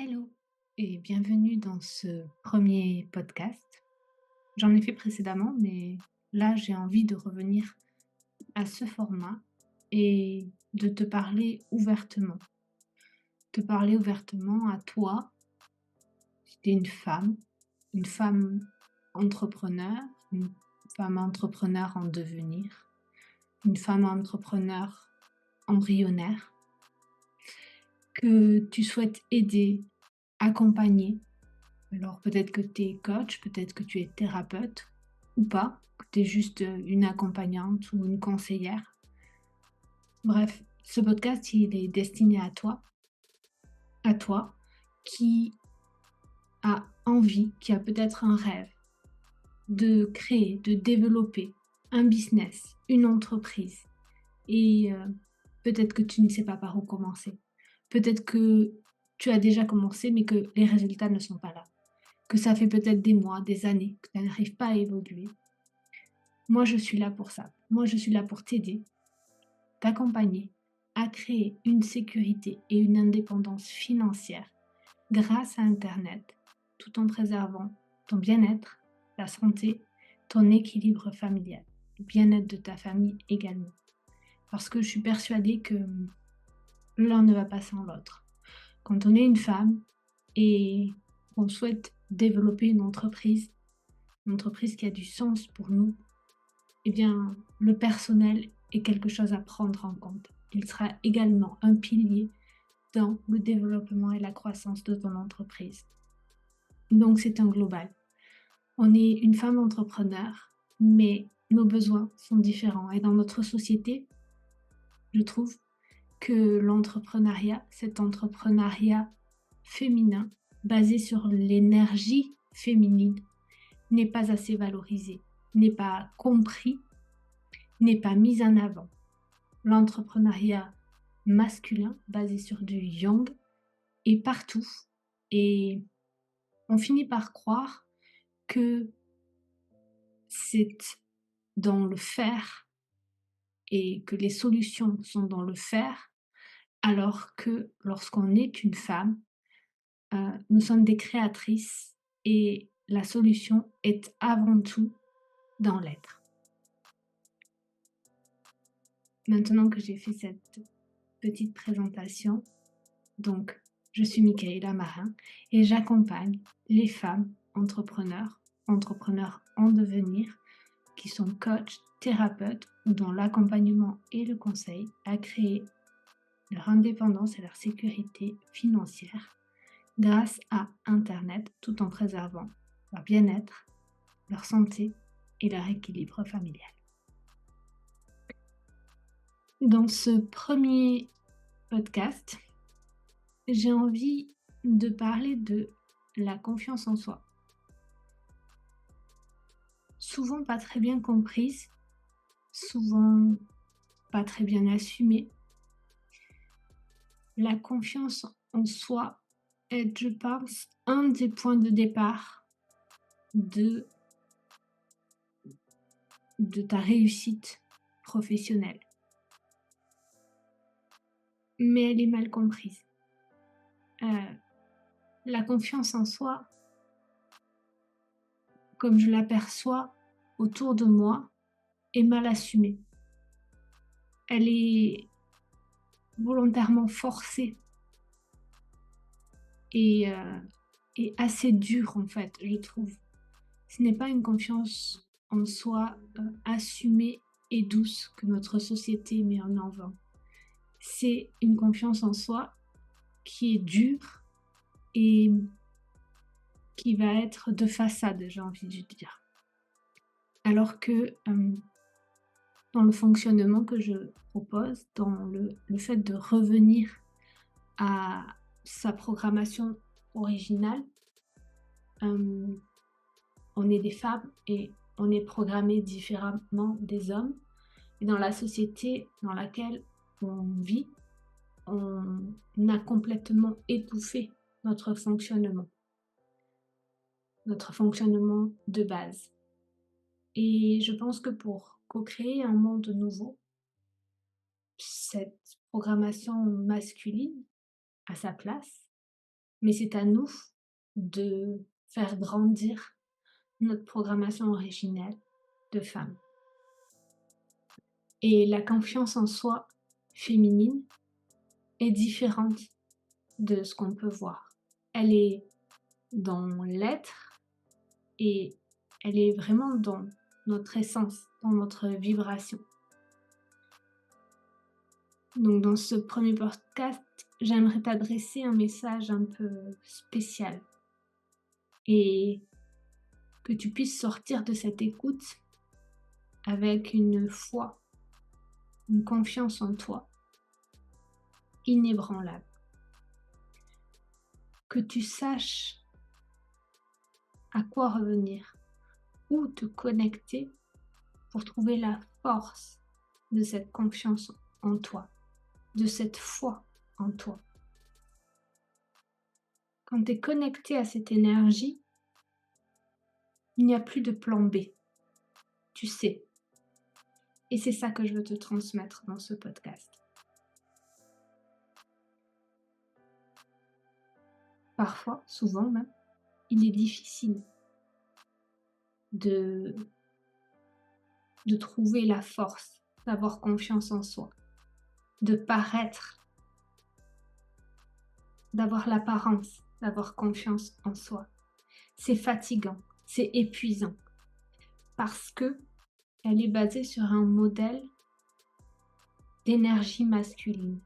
Hello et bienvenue dans ce premier podcast. J'en ai fait précédemment, mais là j'ai envie de revenir à ce format et de te parler ouvertement. Te parler ouvertement à toi, si tu es une femme entrepreneur, une femme entrepreneur en devenir, une femme entrepreneur embryonnaire, que tu souhaites aider, accompagner. Alors peut-être que tu es coach, peut-être que tu es thérapeute ou pas, que tu es juste une accompagnante ou une conseillère. Bref, ce podcast, il est destiné à toi qui a envie, qui a peut-être un rêve de créer, de développer un business, une entreprise. Et peut-être que tu ne sais pas par où commencer. Peut-être que tu as déjà commencé, mais que les résultats ne sont pas là. Que ça fait peut-être des mois, des années que tu n'arrives pas à évoluer. Moi, je suis là pour ça. Moi, je suis là pour t'aider, t'accompagner à créer une sécurité et une indépendance financière grâce à Internet, tout en préservant ton bien-être, ta santé, ton équilibre familial, le bien-être de ta famille également. Parce que je suis persuadée que l'un ne va pas sans l'autre. Quand on est une femme et qu'on souhaite développer une entreprise qui a du sens pour nous, eh bien, le personnel est quelque chose à prendre en compte. Il sera également un pilier dans le développement et la croissance de ton entreprise. Donc, c'est un global. On est une femme entrepreneur, mais nos besoins sont différents. Et dans notre société, je trouve que l'entrepreneuriat, cet entrepreneuriat féminin, basé sur l'énergie féminine, n'est pas assez valorisé, n'est pas compris, n'est pas mis en avant. L'entrepreneuriat masculin, basé sur du yang, est partout. Et on finit par croire que c'est dans le faire et que les solutions sont dans le faire, alors que lorsqu'on est une femme, nous sommes des créatrices et la solution est avant tout dans l'être. Maintenant que j'ai fait cette petite présentation, donc je suis Michaela Marin et j'accompagne les femmes entrepreneurs, entrepreneurs en devenir, qui sont coachs, thérapeutes ou dont l'accompagnement et le conseil à créer leur indépendance et leur sécurité financière grâce à Internet tout en préservant leur bien-être, leur santé et leur équilibre familial. Dans ce premier podcast, j'ai envie de parler de la confiance en soi. Souvent pas très bien comprise, souvent pas très bien assumée. La confiance en soi est, je pense, un des points de départ de ta réussite professionnelle. Mais elle est mal comprise. La confiance en soi, comme je l'aperçois autour de moi, est mal assumée. Elle est volontairement forcée et, et assez dure en fait, je trouve. Ce n'est pas une confiance en soi assumée et douce que notre société met en avant. C'est une confiance en soi qui est dure et qui va être de façade, j'ai envie de dire. Alors que dans le fonctionnement que je propose, dans le fait de revenir à sa programmation originale, on est des femmes et on est programmé différemment des hommes. Et dans la société dans laquelle on vit, on a complètement étouffé notre fonctionnement de base. Et je pense que pour co-créer un monde nouveau, cette programmation masculine a sa place, Mais c'est à nous de faire grandir notre programmation originelle de femme. Et la confiance en soi féminine est différente de ce qu'on peut voir. Elle est dans l'être et elle est vraiment dans notre essence, dans notre vibration. Donc dans ce premier podcast, j'aimerais t'adresser un message un peu spécial et que tu puisses sortir de cette écoute avec une foi, une confiance en toi inébranlable. Que tu saches à quoi revenir, où te connecter pour trouver la force de cette confiance en toi, de cette foi en toi. Quand tu es connecté à cette énergie, il n'y a plus de plan B. Tu sais. Et c'est ça que je veux te transmettre dans ce podcast. Parfois, souvent même, il est difficile de trouver la force, d'avoir confiance en soi, de paraître, d'avoir l'apparence, d'avoir confiance en soi. C'est fatigant, c'est épuisant, parce que elle est basée sur un modèle d'énergie masculine.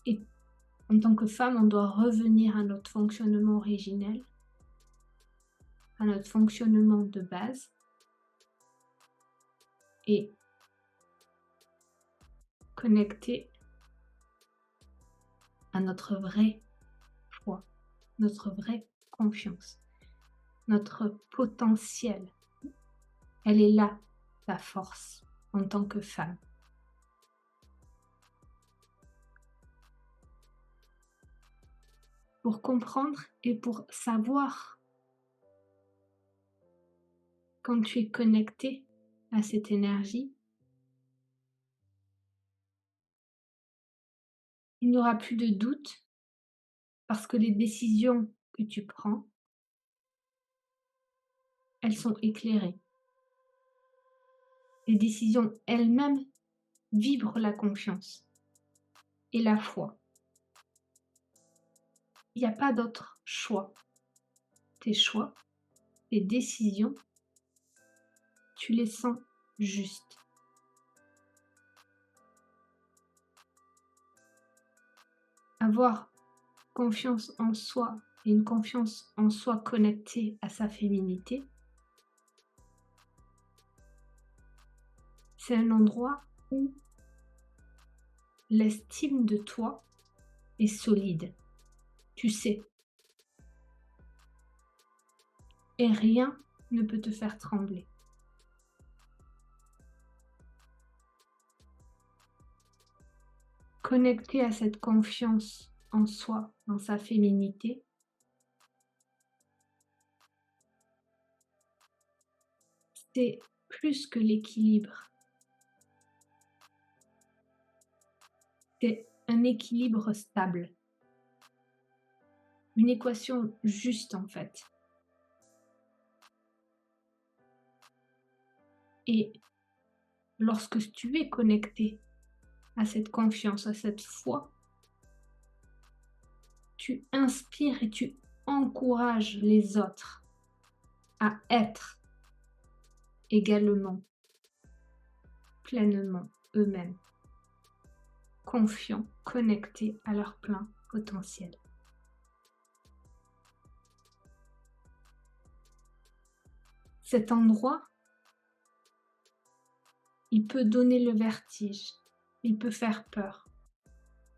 Et en tant que femme, on doit revenir à notre fonctionnement originel, à notre fonctionnement de base, et connecter à notre vraie foi, notre vraie confiance, notre potentiel. Elle est là, ta force, en tant que femme. Pour comprendre et pour savoir quand tu es connecté à cette énergie, il n'y aura plus de doute parce que les décisions que tu prends, elles sont éclairées. Les décisions elles-mêmes vibrent la confiance et la foi. Il n'y a pas d'autre choix. Tes choix, tes décisions, tu les sens justes. Avoir confiance en soi et une confiance en soi connectée à sa féminité, c'est un endroit où l'estime de toi est solide. Tu sais. Et rien ne peut te faire trembler. Connecté à cette confiance en soi, dans sa féminité, c'est plus que l'équilibre. C'est un équilibre stable. Une équation juste en fait. Et lorsque tu es connecté à cette confiance, à cette foi, tu inspires et tu encourages les autres à être également, pleinement eux-mêmes, confiants, connectés à leur plein potentiel. Cet endroit, il peut donner le vertige, il peut faire peur,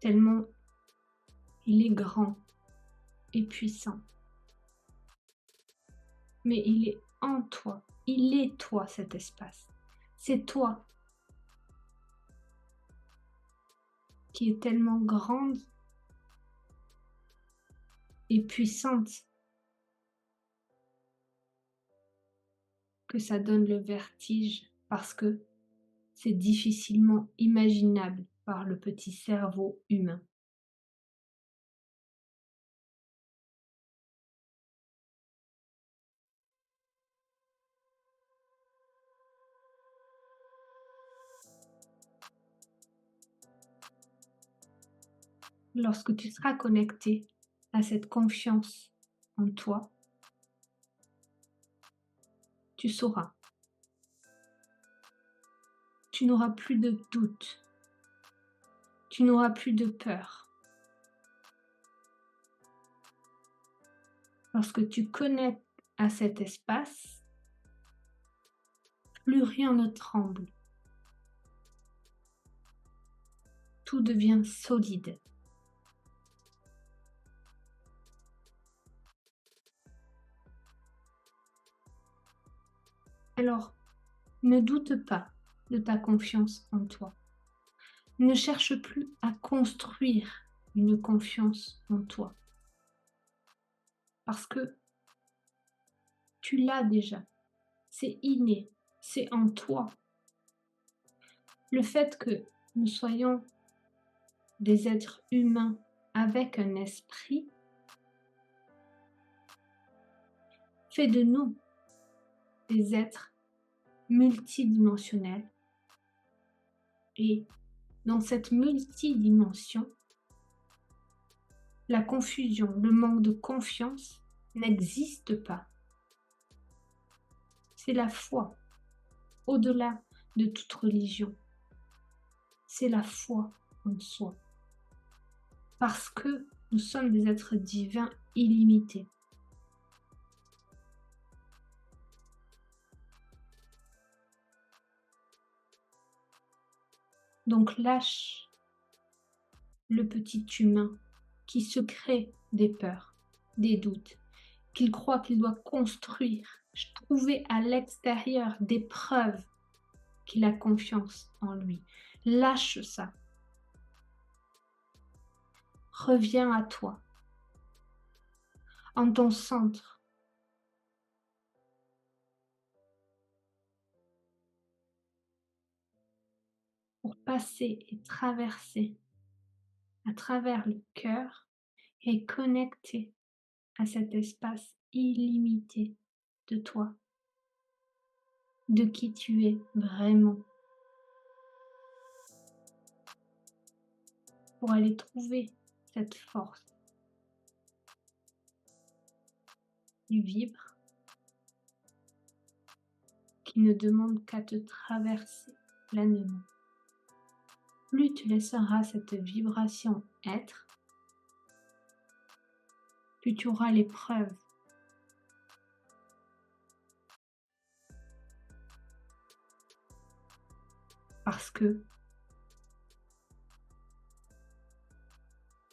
tellement il est grand et puissant. Mais il est en toi, il est toi cet espace. C'est toi qui est tellement grande et puissante que ça donne le vertige parce que c'est difficilement imaginable par le petit cerveau humain. Lorsque tu seras connecté à cette confiance en toi, tu sauras. Tu n'auras plus de doute. Tu n'auras plus de peur. Lorsque tu connectes à cet espace, plus rien ne tremble. Tout devient solide. Alors, ne doute pas de ta confiance en toi. Ne cherche plus à construire une confiance en toi. Parce que tu l'as déjà. C'est inné. C'est en toi. Le fait que nous soyons des êtres humains avec un esprit fait de nous des êtres multidimensionnels. Et dans cette multidimension, la confusion, le manque de confiance n'existe pas. C'est la foi, au-delà de toute religion. C'est la foi en soi. Parce que nous sommes des êtres divins illimités. Donc lâche le petit humain qui se crée des peurs, des doutes, qu'il croit qu'il doit construire, trouver à l'extérieur des preuves qu'il a confiance en lui. Lâche ça. Reviens à toi, en ton centre. Pour passer et traverser à travers le cœur et connecter à cet espace illimité de toi, de qui tu es vraiment, pour aller trouver cette force qui vibre, qui ne demande qu'à te traverser pleinement. Plus tu laisseras cette vibration être, plus tu auras les preuves. Parce que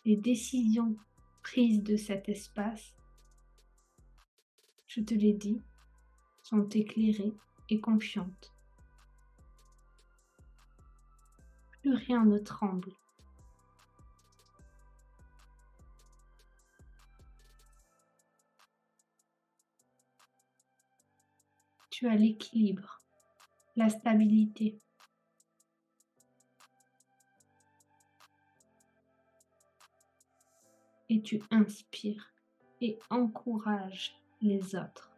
les décisions prises de cet espace, je te l'ai dit, sont éclairées et confiantes. Plus rien ne tremble. Tu as l'équilibre, la stabilité. Et tu inspires et encourages les autres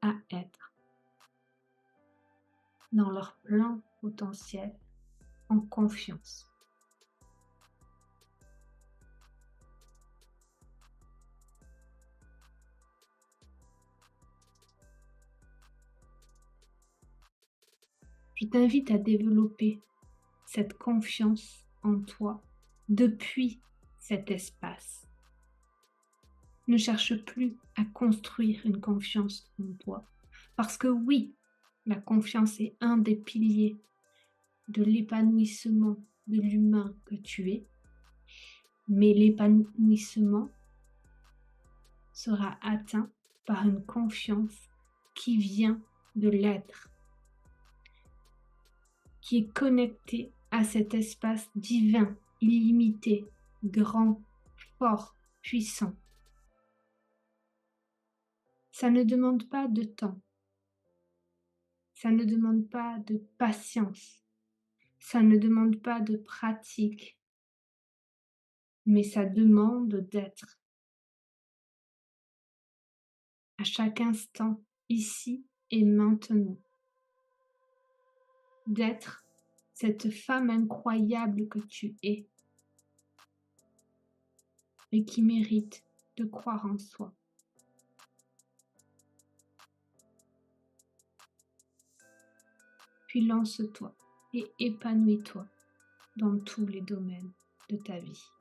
à être dans leur plein potentiel en confiance. Je t'invite à développer cette confiance en toi depuis cet espace. Ne cherche plus à construire une confiance en toi. Parce que oui, la confiance est un des piliers de l'épanouissement de l'humain que tu es. Mais l'épanouissement sera atteint par une confiance qui vient de l'être, qui est connectée à cet espace divin, illimité, grand, fort, puissant. Ça ne demande pas de temps. Ça ne demande pas de patience. Ça ne demande pas de pratique. Mais ça demande d'être à chaque instant, ici et maintenant. D'être cette femme incroyable que tu es et qui mérite de croire en soi. Puis lance-toi et épanouis-toi dans tous les domaines de ta vie.